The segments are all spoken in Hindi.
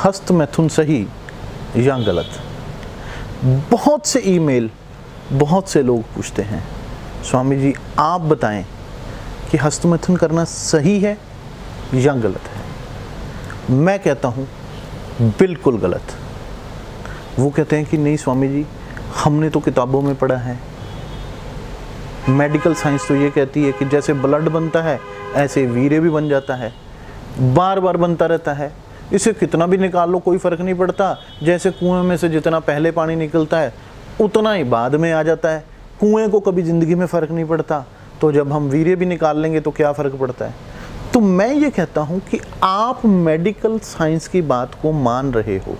हस्त मैथुन सही या गलत? बहुत से ईमेल, बहुत से लोग पूछते हैं, स्वामी जी आप बताएं कि हस्त मैथुन करना सही है या गलत है? मैं कहता हूँ बिल्कुल गलत। वो कहते हैं कि नहीं स्वामी जी, हमने तो किताबों में पढ़ा है, मेडिकल साइंस तो ये कहती है कि जैसे ब्लड बनता है ऐसे वीर्य भी बन जाता है, बार बार बनता रहता है, इसे कितना भी निकाल लो कोई फ़र्क नहीं पड़ता, जैसे कुएं में से जितना पहले पानी निकलता है उतना ही बाद में आ जाता है, कुएं को कभी ज़िंदगी में फ़र्क नहीं पड़ता, तो जब हम वीर्य भी निकाल लेंगे तो क्या फ़र्क पड़ता है? तो मैं ये कहता हूँ कि आप मेडिकल साइंस की बात को मान रहे हो।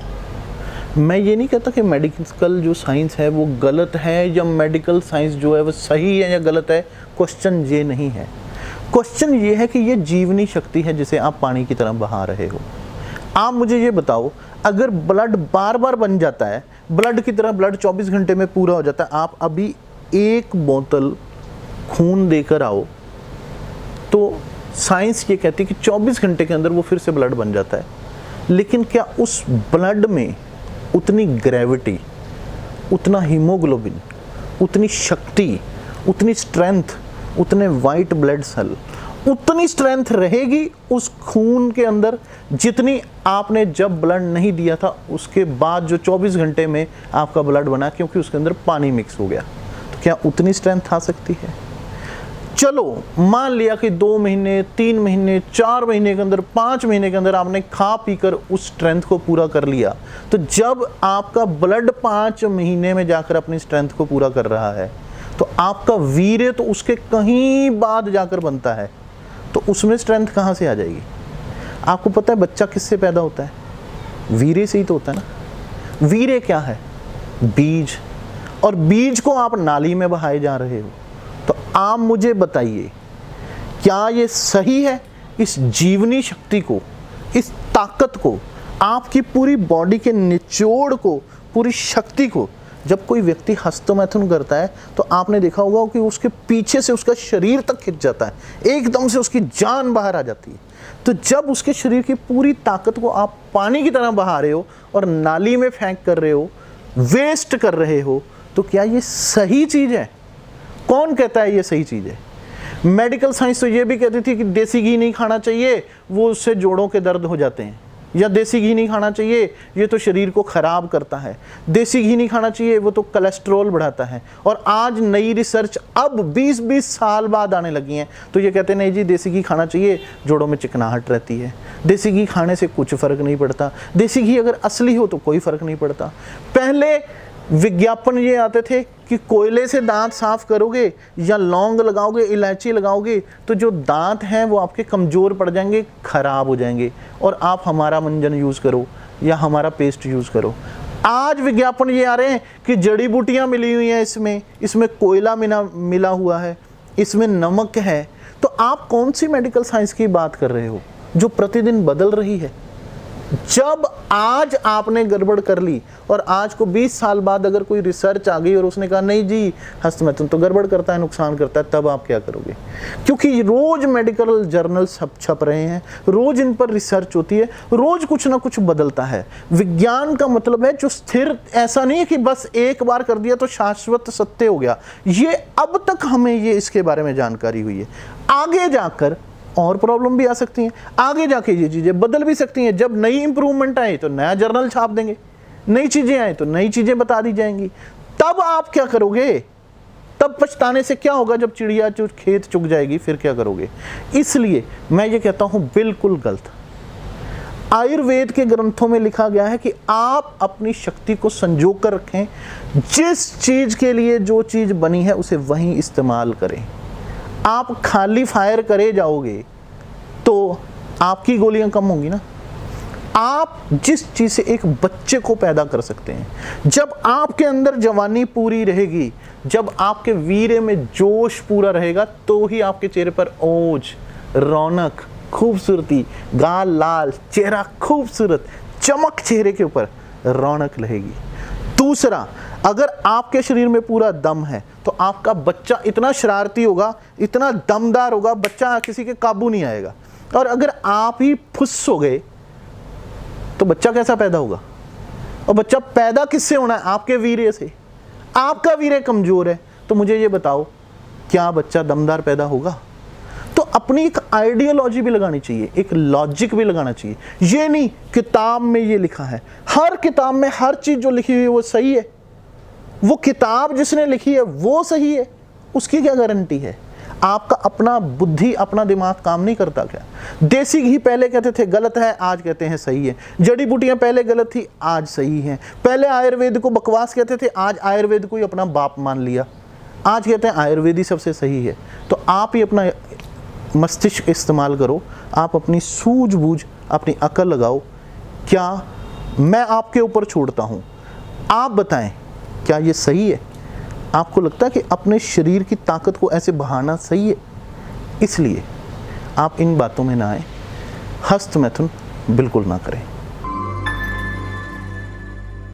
मैं ये नहीं कहता कि मेडिकल जो साइंस है वो गलत है या मेडिकल साइंस जो है वो सही है या गलत है। क्वेश्चन ये नहीं है। क्वेश्चन ये है कि ये जीवनी शक्ति है जिसे आप पानी की तरह बहा रहे हो। आप मुझे ये बताओ, अगर ब्लड बार बार बन जाता है, ब्लड की तरह ब्लड 24 घंटे में पूरा हो जाता है, आप अभी 1 बोतल खून देकर आओ तो साइंस ये कहती है कि 24 घंटे के अंदर वो फिर से ब्लड बन जाता है। लेकिन क्या उस ब्लड में उतनी ग्रेविटी, उतना हीमोग्लोबिन, उतनी शक्ति, उतनी स्ट्रेंथ, उतने वाइट ब्लड सेल, उतनी स्ट्रेंथ रहेगी उस खून के अंदर जितनी आपने जब ब्लड नहीं दिया था उसके बाद जो 24 घंटे में आपका ब्लड बना, क्योंकि उसके अंदर पानी मिक्स हो गया? तो क्या उतनी स्ट्रेंथ आ सकती है? चलो मान लिया कि 2 महीने, 3 महीने, 4 महीने के अंदर, 5 महीने के अंदर आपने खा पीकर उस स्ट्रेंथ को पूरा कर लिया, तो जब आपका ब्लड 5 महीने में जाकर अपनी स्ट्रेंथ को पूरा कर रहा है तो आपका वीर्य तो उसके कहीं बाद जाकर बनता है, तो उसमें स्ट्रेंथ कहाँ से आ जाएगी? आपको पता है बच्चा किससे पैदा होता है? वीर्य से ही तो होता है ना। वीर्य क्या है? बीज। और बीज को आप नाली में बहाए जा रहे हो। तो आप मुझे बताइए, क्या ये सही है इस जीवनी शक्ति को, इस ताकत को, आपकी पूरी बॉडी के निचोड़ को, पूरी शक्ति को, जब कोई व्यक्ति हस्तमैथुन करता है तो आपने देखा होगा कि उसके पीछे से उसका शरीर तक खिंच जाता है, एकदम से उसकी जान बाहर आ जाती है। तो जब उसके शरीर की पूरी ताकत को आप पानी की तरह बहा रहे हो और नाली में फेंक कर रहे हो, वेस्ट कर रहे हो, तो क्या ये सही चीज़ है? कौन कहता है ये सही चीज़ है? मेडिकल साइंस तो ये भी कहती थी कि देसी घी नहीं खाना चाहिए, वो उससे जोड़ों के दर्द हो जाते हैं, या देसी घी नहीं खाना चाहिए, ये तो शरीर को ख़राब करता है, देसी घी नहीं खाना चाहिए, वो तो कोलेस्ट्रॉल बढ़ाता है। और आज नई रिसर्च अब 20-20 साल बाद आने लगी हैं, तो ये कहते हैं नहीं जी देसी घी खाना चाहिए, जोड़ों में चिकनाहट रहती है, देसी घी खाने से कुछ फ़र्क नहीं पड़ता, देसी घी अगर असली हो तो कोई फ़र्क नहीं पड़ता। पहले विज्ञापन ये आते थे कि कोयले से दांत साफ करोगे या लौंग लगाओगे, इलायची लगाओगे तो जो दांत हैं वो आपके कमज़ोर पड़ जाएंगे, ख़राब हो जाएंगे, और आप हमारा मंजन यूज़ करो या हमारा पेस्ट यूज़ करो। आज विज्ञापन ये आ रहे हैं कि जड़ी बूटियाँ मिली हुई हैं, इसमें कोयला मिला हुआ है, इसमें नमक है। तो आप कौन सी मेडिकल साइंस की बात कर रहे हो जो प्रतिदिन बदल रही है? जब आज आपने गड़बड़ कर ली और आज को 20 साल बाद अगर कोई रिसर्च आ गई और उसने कहा नहीं जी हस्तमैथुन तो गड़बड़ करता है, नुकसान करता है, तब आप क्या करोगे? क्योंकि रोज मेडिकल जर्नल सब छप रहे हैं, रोज इन पर रिसर्च होती है, रोज कुछ ना कुछ बदलता है। विज्ञान का मतलब है जो स्थिर, ऐसा नहीं है कि बस एक बार कर दिया तो शाश्वत सत्य हो गया। ये अब तक हमें ये इसके बारे में जानकारी हुई है, आगे जाकर और प्रॉब्लम भी आ सकती हैं, आगे जाके ये चीज़ें बदल भी सकती हैं। जब नई इंप्रूवमेंट आए तो नया जर्नल छाप देंगे, नई चीज़ें आए तो नई चीज़ें बता दी जाएंगी। तब आप क्या करोगे? तब पछताने से क्या होगा? जब चिड़िया खेत चुग जाएगी फिर क्या करोगे? इसलिए मैं ये कहता हूँ बिल्कुल गलत। आयुर्वेद के ग्रंथों में लिखा गया है कि आप अपनी शक्ति को संजो कर रखें, जिस चीज़ के लिए जो चीज़ बनी है उसे वहीं इस्तेमाल करें। आप खाली फायर करे जाओगे तो आपकी गोलियां कम होंगी ना। आप जिस चीज़ से एक बच्चे को पैदा कर सकते हैं, जब आपके अंदर जवानी पूरी रहेगी, जब आपके वीर्य में जोश पूरा रहेगा, तो ही आपके चेहरे पर ओज, रौनक, खूबसूरती, गाल लाल, चेहरा खूबसूरत, चमक चेहरे के ऊपर, रौनक रहेगी। दूसरा, अगर आपके शरीर में पूरा दम है तो आपका बच्चा इतना शरारती होगा, इतना दमदार होगा, बच्चा किसी के काबू नहीं आएगा। और अगर आप ही फुस हो गए तो बच्चा कैसा पैदा होगा? और बच्चा पैदा किससे होना है? आपके वीर्य से। आपका वीर्य कमजोर है तो मुझे ये बताओ, क्या बच्चा दमदार पैदा होगा? तो अपनी एक आइडियोलॉजी भी लगानी चाहिए, एक लॉजिक भी लगाना चाहिए। ये नहीं किताब में ये लिखा है, हर किताब में हर चीज जो लिखी हुई है वो सही है, वो किताब जिसने लिखी है वो सही है, उसकी क्या गारंटी है? आपका अपना बुद्धि, अपना दिमाग काम नहीं करता क्या? देसी घी पहले कहते थे गलत है, आज कहते हैं सही है। जड़ी बूटियां पहले गलत थी, आज सही है। पहले आयुर्वेद को बकवास कहते थे, आज आयुर्वेद को ही अपना बाप मान लिया, आज कहते हैं आयुर्वेद ही सबसे सही है। तो आप ही अपना मस्तिष्क इस्तेमाल करो, आप अपनी सूझबूझ, अपनी अकल लगाओ। क्या मैं आपके ऊपर छोड़ता हूँ, आप बताएं क्या ये सही है? आपको लगता है कि अपने शरीर की ताकत को ऐसे बहाना सही है? इसलिए आप इन बातों में ना आए, हस्त मैथुन बिल्कुल ना करें।